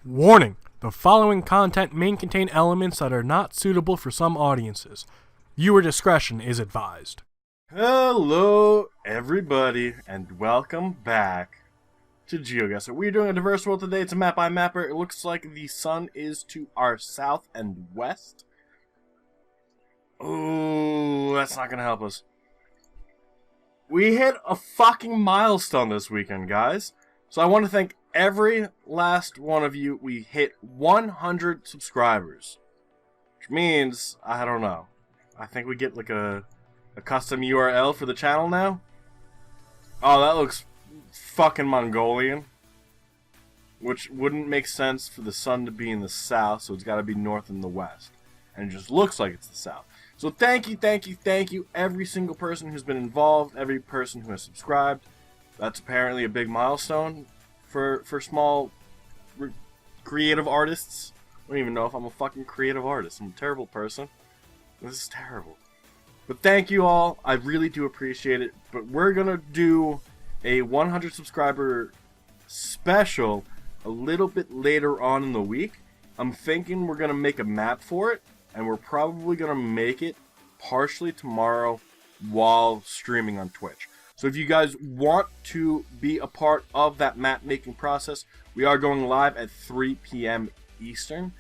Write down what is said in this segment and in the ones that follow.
Warning! The following content may contain elements that are not suitable for some audiences. Viewer discretion is advised. Hello, everybody, and welcome back to Geoguessr. We're doing a diverse world today. It's a map by mapper. It looks like the sun is to our south and west. Ooh, that's not gonna help us. We hit a fucking milestone this weekend, guys. So I want to thank every last one of you. We hit 100 subscribers. Which means, I don't know. I think we get like a custom URL for the channel now. Oh, that looks fucking Mongolian. Which wouldn't make sense for the sun to be in the south, so it's got to be north and the west. And it just looks like it's the south. So thank you, every single person who's been involved, every person who has subscribed. That's apparently a big milestone for small creative artists. I don't even know if I'm a fucking creative artist. I'm a terrible person. This is terrible. But thank you all. I really do appreciate it. But we're going to do a 100 subscriber special a little bit later on in the week. I'm thinking we're going to make a map for it. And we're probably going to make it partially tomorrow while streaming on Twitch. So if you guys want to be a part of that map making process, we are going live at 3 p.m. Eastern.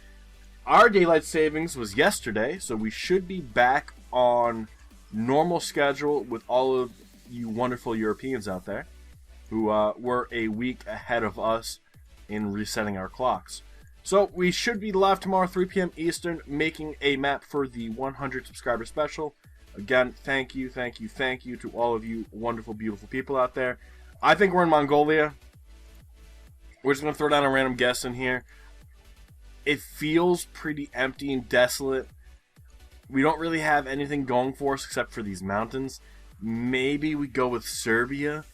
Our daylight savings was yesterday, so we should be back on normal schedule with all of you wonderful Europeans out there who were a week ahead of us in resetting our clocks. So we should be live tomorrow, 3 p.m. Eastern, making a map for the 100 subscriber special. Again, thank you to all of you wonderful, beautiful people out there. I think we're in Mongolia. We're just going to throw down a random guess in here. It feels pretty empty and desolate. We don't really have anything going for us except for these mountains. Maybe we go with Serbia.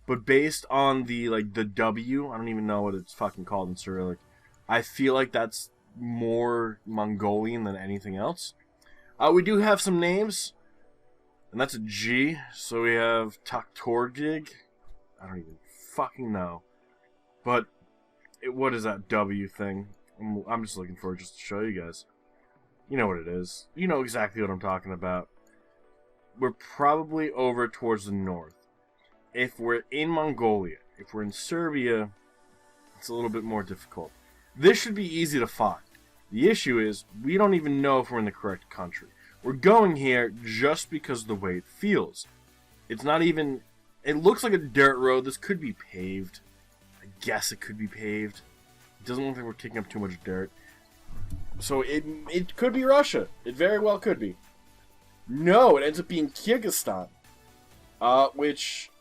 But based on the W, I don't even know what it's fucking called in Cyrillic. I feel like that's more Mongolian than anything else. We do have some names. And that's a G. So we have Taktorgig. I don't even fucking know. But what is that W thing? I'm just looking for it just to show you guys. You know what it is. You know exactly what I'm talking about. We're probably over towards the north. If we're in Mongolia, if we're in Serbia, it's a little bit more difficult. This should be easy to find. The issue is, we don't even know if we're in the correct country. We're going here just because of the way it feels. It's not even... It looks like a dirt road. This could be paved. I guess it could be paved. It doesn't look like we're kicking up too much dirt. So it could be Russia. It very well could be. No, it ends up being Kyrgyzstan. Which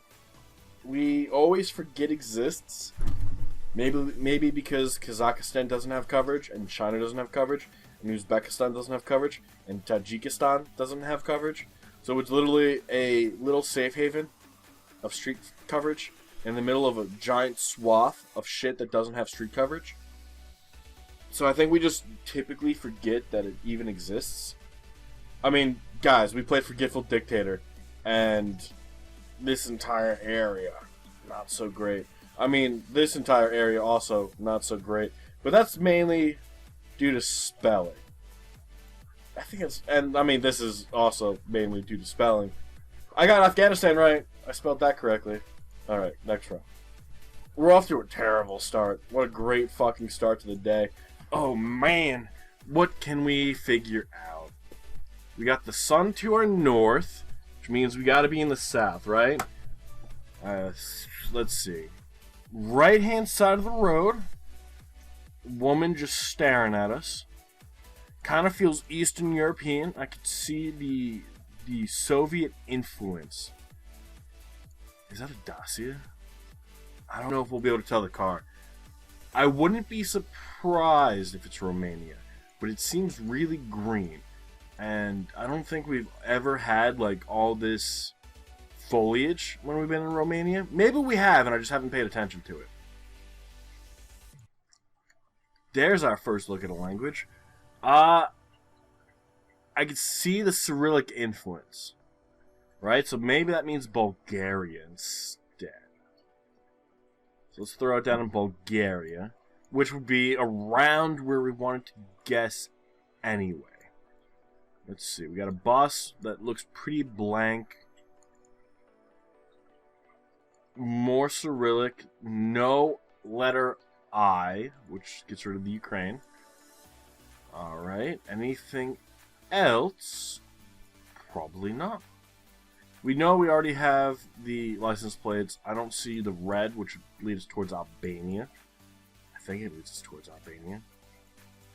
we always forget exists. Maybe because Kazakhstan doesn't have coverage, and China doesn't have coverage, and Uzbekistan doesn't have coverage, and Tajikistan doesn't have coverage. So it's literally a little safe haven of street coverage in the middle of a giant swath of shit that doesn't have street coverage. So I think we just typically forget that it even exists. I mean, guys, we played Forgetful Dictator, and this entire area, not so great. I mean, this entire area also not so great, but that's mainly due to spelling. I think it's, and I mean, this is also mainly due to spelling. I got Afghanistan right. I spelled that correctly. Alright, next round. We're off to a terrible start. What a great fucking start to the day. Oh man, what can we figure out? We got the sun to our north, which means we gotta be in the south, right? Let's see. Right hand side of the road, woman just staring at us. Kind of feels Eastern European. I could see the Soviet influence. Is that a Dacia? I don't know if we'll be able to tell the car. I wouldn't be surprised if it's Romania, but it seems really green. And I don't think we've ever had like all this foliage when we've been in Romania. Maybe we have, and I just haven't paid attention to it. There's our first look at a language. I could see the Cyrillic influence, right? So maybe that means Bulgaria instead. So let's throw it down in Bulgaria. which would be around where we wanted to guess anyway. Let's see. We got a bus that looks pretty blank. More Cyrillic. No letter I, which gets rid of the Ukraine. Alright. Anything else? Probably not. We know we already have the license plates. I don't see the red, which would lead us towards Albania. I think it leads us towards Albania.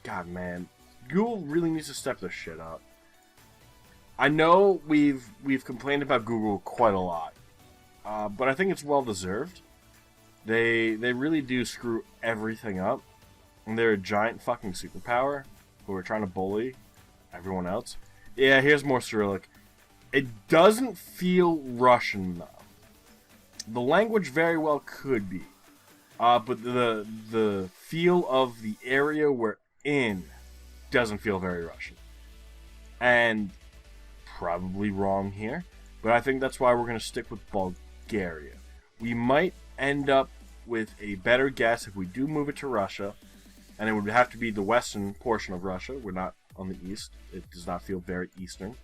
God, man. Google really needs to step this shit up. I know we've complained about Google quite a lot, but I think it's well deserved. They really do screw everything up, and they're a giant fucking superpower who are trying to bully everyone else. Yeah, here's more Cyrillic. It doesn't feel Russian though. The language very well could be, but the feel of the area we're in doesn't feel very Russian, and probably wrong here, but I think that's why we're going to stick with Bulgaria. We might end up with a better guess if we do move it to Russia, and it would have to be the western portion of Russia. We're not on the east. It does not feel very eastern,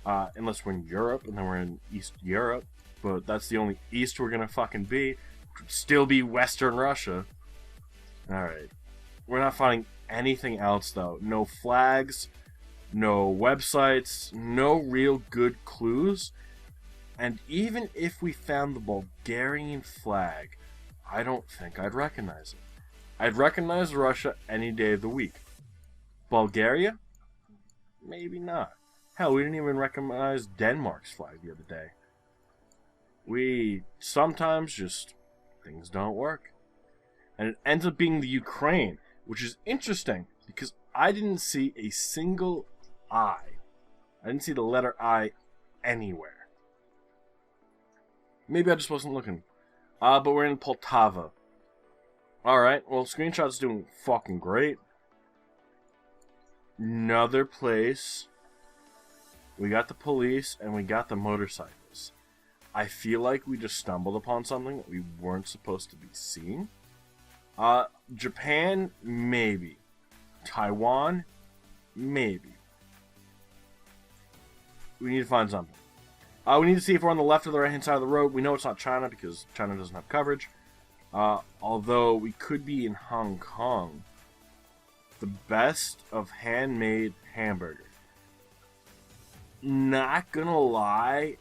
unless we're in Europe, and then we're in East Europe, but that's the only east we're going to fucking be. It would still be Western Russia. Alright. We're not finding anything else, though. No flags, no websites, no real good clues. And even if we found the Bulgarian flag, I don't think I'd recognize it. I'd recognize Russia any day of the week. Bulgaria? Maybe not. Hell, we didn't even recognize Denmark's flag the other day. We sometimes just, things don't work. And it ends up being the Ukraine, which is interesting because I didn't see a single I. I didn't see the letter I anywhere. Maybe I just wasn't looking. But we're in Poltava. Alright, well, screenshot's doing fucking great. Another place. We got the police and we got the motorcycles. I feel like we just stumbled upon something that we weren't supposed to be seeing. Japan, maybe. Taiwan, maybe. We need to find something. We need to see if we're on the left or the right-hand side of the road. We know it's not China because China doesn't have coverage. Although we could be in Hong Kong. The best of handmade hamburger. Not gonna lie,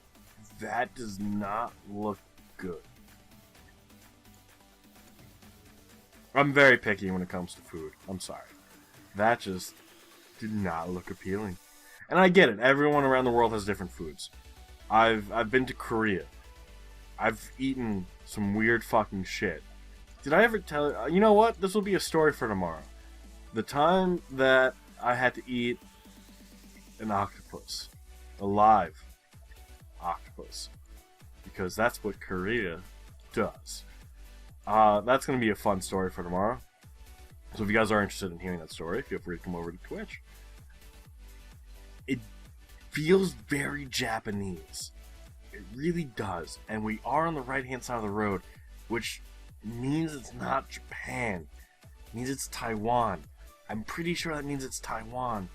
that does not look good. I'm very picky when it comes to food. I'm sorry. That just did not look appealing. And I get it. Everyone around the world has different foods. I've been to Korea. I've eaten some weird fucking shit. Did I ever tell you? You know what? This will be a story for tomorrow. The time that I had to eat an octopus. A live octopus. Because that's what Korea does. That's going to be a fun story for tomorrow. So if you guys are interested in hearing that story, feel free to come over to Twitch. It feels very Japanese. It really does. And we are on the right-hand side of the road, which means it's not Japan. It means it's Taiwan. I'm pretty sure that means it's Taiwan.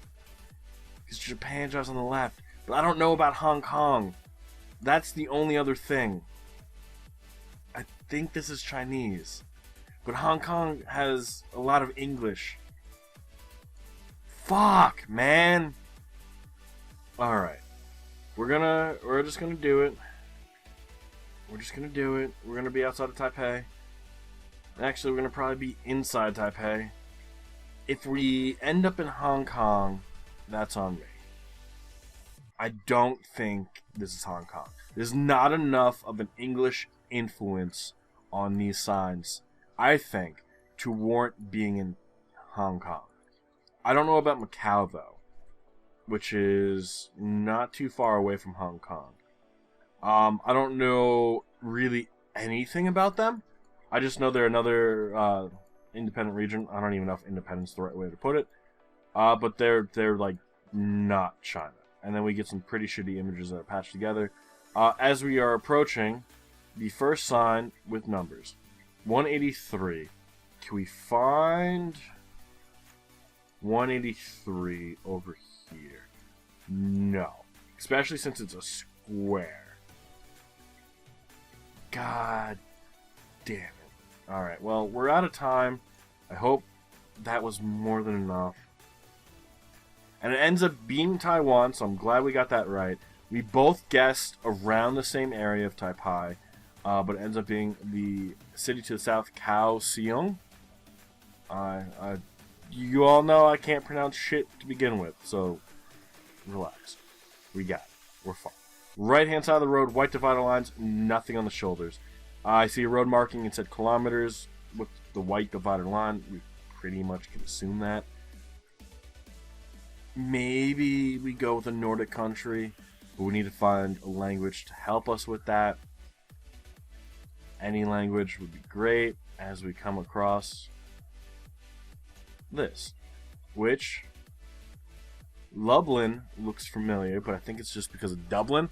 Because Japan drives on the left. But I don't know about Hong Kong. That's the only other thing. I think this is Chinese. But Hong Kong has a lot of English. Fuck, man. Alright. We're just gonna do it. We're just gonna do it. We're gonna be outside of Taipei. Actually, we're gonna probably be inside Taipei. If we end up in Hong Kong, that's on me. I don't think this is Hong Kong. There's not enough of an English influence on these signs, I think, to warrant being in Hong Kong. I don't know about Macau, though, which is not too far away from Hong Kong. I don't know really anything about them. I just know they're another independent region. I don't even know if independent's the right way to put it. But they're like not China. And then we get some pretty shitty images that are patched together. As we are approaching the first sign with numbers. 183. Can we find 183 over here? No. Especially since it's a square. God damn it. Alright, well, we're out of time. I hope that was more than enough. And it ends up being Taiwan, so I'm glad we got that right. We both guessed around the same area of Taipei, but it ends up being the city to the south, Kaohsiung. You all know I can't pronounce shit to begin with, so relax. We got it. We're fine. Right hand side of the road, white divider lines, nothing on the shoulders. I see a road marking, it said kilometers with the white divider line. We pretty much can assume that. Maybe we go with a Nordic country, but we need to find a language to help us with that. Any language would be great as we come across this, which Lublin looks familiar, but I think it's just because of Dublin.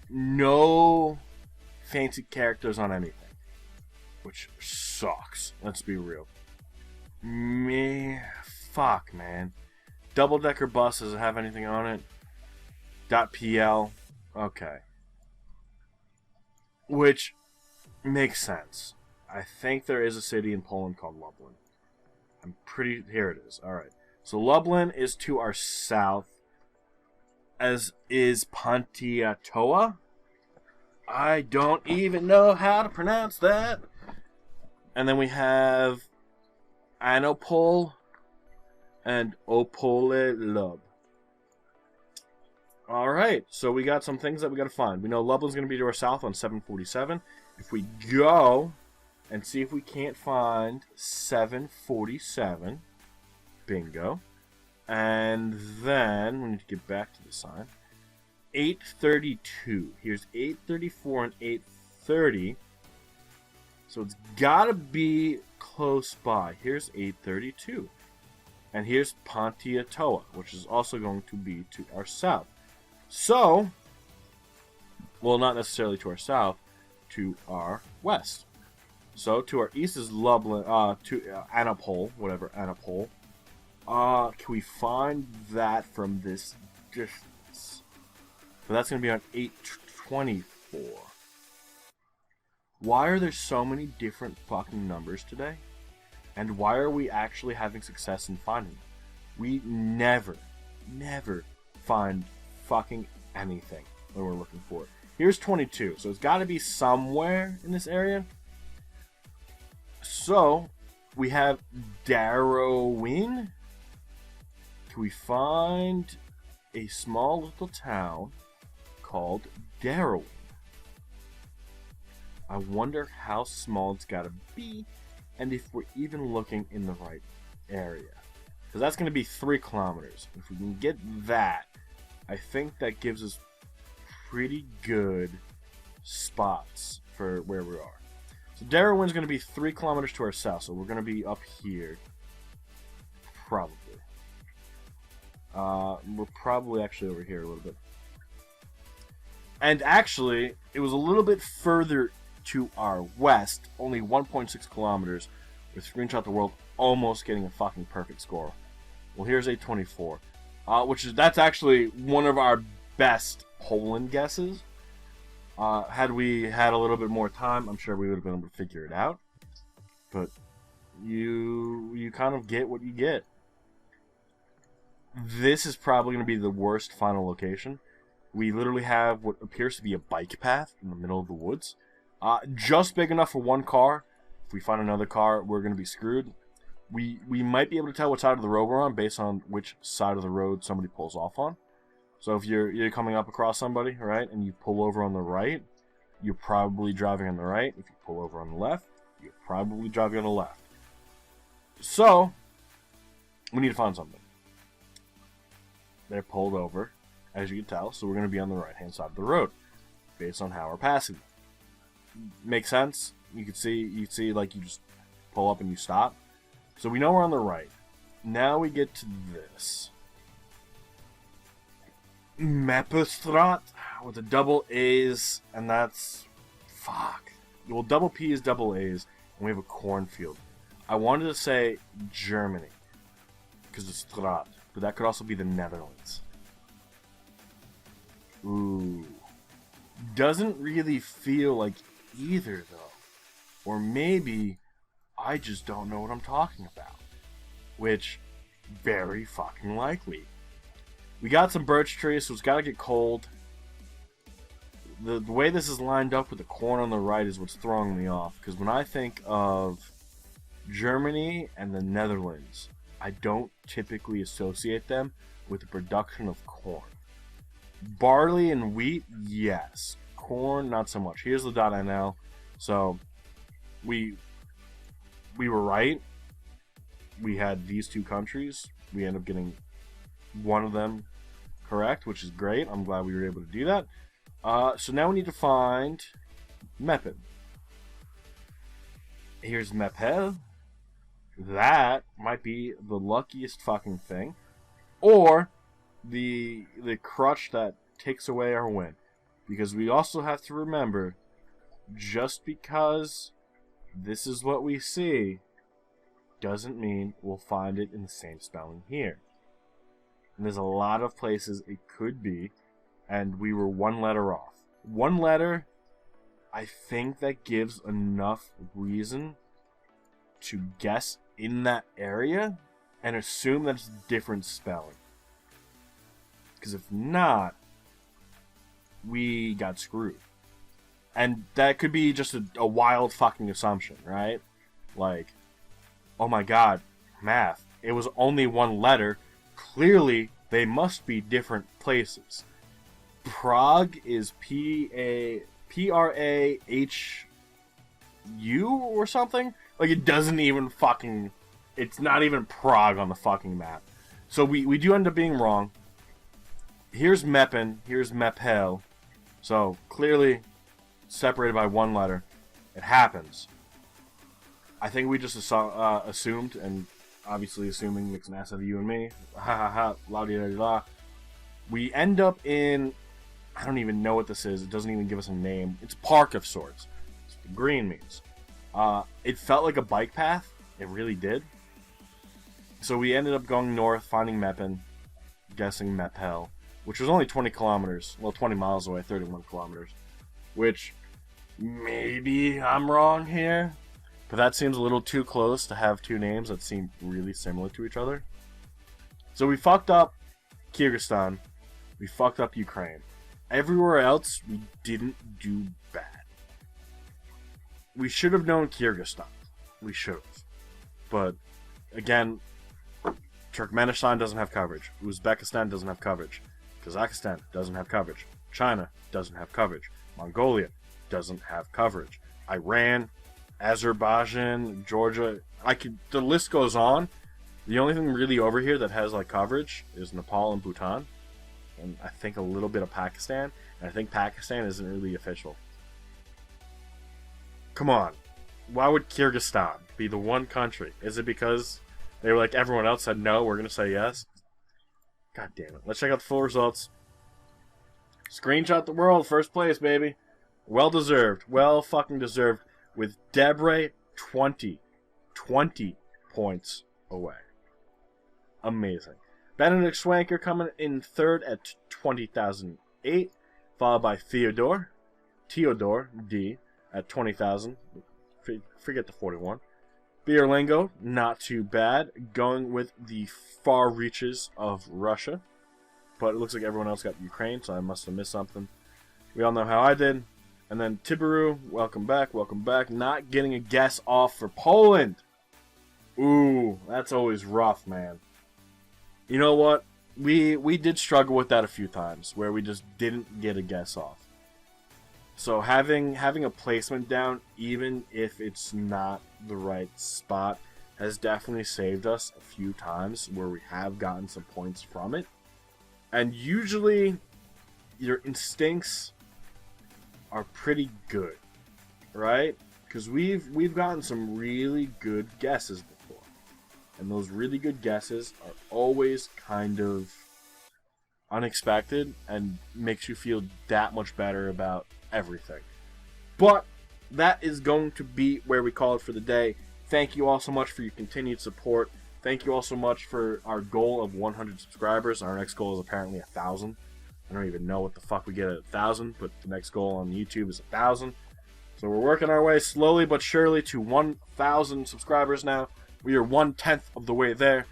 No fancy characters on anything, which sucks. Let's be real. Fuck, man. Double-decker bus, does it have anything on it? .pl. Okay. Which makes sense. I think there is a city in Poland called Lublin. Here it is. Alright. So Lublin is to our south, as is Pontiatoa. I don't even know how to pronounce that. And then we have Anopol and Opole Lub. Alright, so we got some things that we gotta find. We know Lublin's gonna be to our south on 747. If we go and see if we can't find 747, bingo. And then we need to get back to the sign. 832. Here's 834 and 830. So it's gotta be close by. Here's 832. And here's Pontiatoa, which is also going to be to our south. So, well, not necessarily to our south, to our west. So, to our east is Lublin, to Anapol, whatever, Anapol. Can we find that from this distance? So that's going to be on 824. Why are there so many different fucking numbers today? And why are we actually having success in finding them? We never find fucking anything when we're looking for it. Here's 22, so it's got to be somewhere in this area. So, we have Darrowin. Can we find a small little town called Darrowin? I wonder how small it's got to be, and if we're even looking in the right area. Because that's going to be 3 kilometers. If we can get that, I think that gives us pretty good spots for where we are. So Darrowin's going to be 3 kilometers to our south, so we're going to be up here. Probably. We're probably actually over here a little bit. And actually, it was a little bit further to our west, only 1.6 kilometers, with Screenshot the World almost getting a fucking perfect score. Well, here's 824, that's actually one of our best Poland guesses. Had we had a little bit more time, I'm sure we would have been able to figure it out. But you kind of get what you get. This is probably going to be the worst final location. We literally have what appears to be a bike path in the middle of the woods. Just big enough for one car. If we find another car, we're going to be screwed. We might be able to tell what side of the road we're on based on which side of the road somebody pulls off on. So if you're coming up across somebody, right, and you pull over on the right, you're probably driving on the right. If you pull over on the left, you're probably driving on the left. So, we need to find something. They're pulled over, as you can tell, so we're going to be on the right-hand side of the road, based on how we're passing. Makes sense? You see, like, you just pull up and you stop. So we know we're on the right. Now we get to this. Mappestrat with the double A's, and that's... Fuck. Well, double P is double A's. and we have a cornfield. I wanted to say Germany, because it's Straat, but that could also be the Netherlands. Ooh. Doesn't really feel like either, though. Or maybe I just don't know what I'm talking about. Which, very fucking likely. We got some birch trees, so it's gotta get cold. The way this is lined up with the corn on the right is what's throwing me off. Because when I think of Germany and the Netherlands, I don't typically associate them with the production of corn. Barley and wheat, yes. Corn, not so much. Here's the .nl. So, we were right. We had these two countries. We ended up getting one of them correct, which is great. I'm glad we were able to do that. So now we need to find Meppen. Here's Meppel. That might be the luckiest fucking thing. Or the crutch that takes away our win. Because we also have to remember, just because this is what we see doesn't mean we'll find it in the same spelling here. And there's a lot of places it could be, and we were one letter off. One letter, I think that gives enough reason to guess in that area and assume that it's different spelling. Because if not, we got screwed. And that could be just a wild fucking assumption, right? Like, oh my god, math. It was only one letter. Clearly, they must be different places. Prague is Prahu or something? Like, it doesn't even fucking... It's not even Prague on the fucking map. So we do end up being wrong. Here's Meppen. Here's Meppel. So, clearly separated by one letter. It happens. I think we just assumed, and obviously assuming makes an ass of you and me. Ha ha ha, la di da di la. We end up in... I don't even know what this is. It doesn't even give us a name. It's park of sorts. That's what the green means. It felt like a bike path. It really did. So we ended up going north, finding Meppen, guessing Meppel, which was only 20 kilometers. Well, 20 miles away, 31 kilometers. Which, maybe I'm wrong here. But that seems a little too close to have two names that seem really similar to each other. So we fucked up Kyrgyzstan. We fucked up Ukraine. Everywhere else, we didn't do bad. We should have known Kyrgyzstan. We should have. But, again, Turkmenistan doesn't have coverage. Uzbekistan doesn't have coverage. Kazakhstan doesn't have coverage. China doesn't have coverage. Mongolia doesn't have coverage. Iran, Azerbaijan, Georgia, the list goes on. The only thing really over here that has like coverage is Nepal and Bhutan. And I think a little bit of Pakistan. And I think Pakistan isn't really official. Come on. Why would Kyrgyzstan be the one country? Is it because they were like everyone else said no, we're going to say yes? God damn it. Let's check out the full results. Screenshot the world. First place, baby. Well deserved. Well fucking deserved. With Debre 20 points away. Amazing. Benedict Schwanker coming in third at 20,008, followed by Theodore D at 20,000. Forget the 41. Bierlingo, not too bad, going with the far reaches of Russia. But it looks like everyone else got Ukraine, so I must have missed something. We all know how I did. And then Tiberu, welcome back. Not getting a guess off for Poland. Ooh, that's always rough, man. You know what? We did struggle with that a few times, where we just didn't get a guess off. So having a placement down, even if it's not the right spot, has definitely saved us a few times where we have gotten some points from it. And usually, your instincts are pretty good, right? Because we've gotten some really good guesses before. And those really good guesses are always kind of unexpected and makes you feel that much better about everything. But that is going to be where we call it for the day. Thank you all so much for your continued support. Thank you all so much for our goal of 100 subscribers. Our next goal is apparently 1,000. I don't even know what the fuck we get at 1,000, but the next goal on YouTube is 1,000. So we're working our way slowly but surely to 1,000 subscribers now. We are 1/10 of the way there.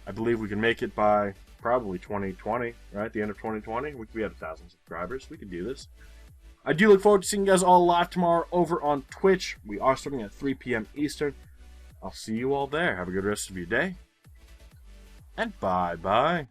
I believe we can make it by probably 2020, right? The end of 2020. We could be at 1,000 subscribers. We could do this. I do look forward to seeing you guys all live tomorrow over on Twitch. We are starting at 3 p.m. Eastern. I'll see you all there. Have a good rest of your day. And bye-bye.